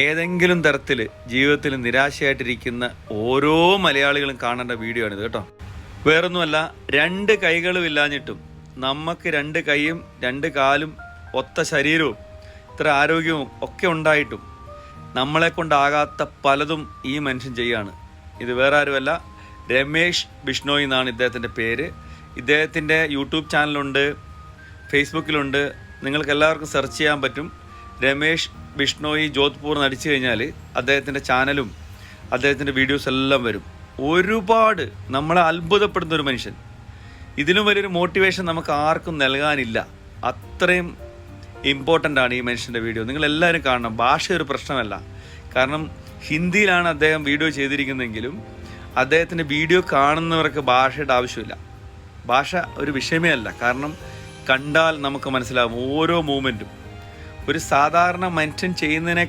ഏതെങ്കിലും തരത്തിൽ ജീവിതത്തിൽ നിരാശയായിട്ടിരിക്കുന്ന ഓരോ മലയാളികളും കാണേണ്ട വീഡിയോ ആണിത് കേട്ടോ. വേറൊന്നുമല്ല, 2 കൈകളും ഇല്ലാഞ്ഞിട്ടും നമുക്ക് 2 കൈയും 2 കാലും ഒത്ത ശരീരവും ഇത്ര ആരോഗ്യവും ഒക്കെ ഉണ്ടായിട്ടും നമ്മളെ കൊണ്ടാകാത്ത പലതും ഈ മനുഷ്യൻ ചെയ്യാണ്. ഇത് വേറെ ആരുമല്ല, രമേഷ് ബിഷ്ണോയി എന്നാണ് ഇദ്ദേഹത്തിൻ്റെ പേര്. ഇദ്ദേഹത്തിൻ്റെ യൂട്യൂബ് ചാനലുണ്ട്, ഫേസ്ബുക്കിലുണ്ട്, നിങ്ങൾക്ക് എല്ലാവർക്കും സെർച്ച് ചെയ്യാൻ പറ്റും. രമേഷ് ബിഷ്ണോയി ജോധ്പൂർ എന്ന് അടിച്ചു കഴിഞ്ഞാൽ അദ്ദേഹത്തിൻ്റെ ചാനലും അദ്ദേഹത്തിൻ്റെ വീഡിയോസ് എല്ലാം വരും. ഒരുപാട് നമ്മളെ അത്ഭുതപ്പെടുന്ന ഒരു മനുഷ്യൻ. ഇതിലും വലിയൊരു മോട്ടിവേഷൻ നമുക്ക് ആർക്കും നൽകാനില്ല. അത്രയും ഇമ്പോർട്ടൻ്റ് ആണ് ഈ മനുഷ്യൻ്റെ വീഡിയോ. നിങ്ങളെല്ലാവരും കാണണം. ഭാഷ ഒരു പ്രശ്നമല്ല. കാരണം ഹിന്ദിയിലാണ് അദ്ദേഹം വീഡിയോ ചെയ്തിരിക്കുന്നതെങ്കിലും അദ്ദേഹത്തിൻ്റെ വീഡിയോ കാണുന്നവർക്ക് ഭാഷയുടെ ആവശ്യമില്ല. ഭാഷ ഒരു വിഷയമേ അല്ല. കാരണം കണ്ടാൽ നമുക്ക് മനസ്സിലാവും ഓരോ മൂവ്മെൻറ്റും. ഒരു സാധാരണ മനുഷ്യൻ ചെയ്യുന്നതിനെ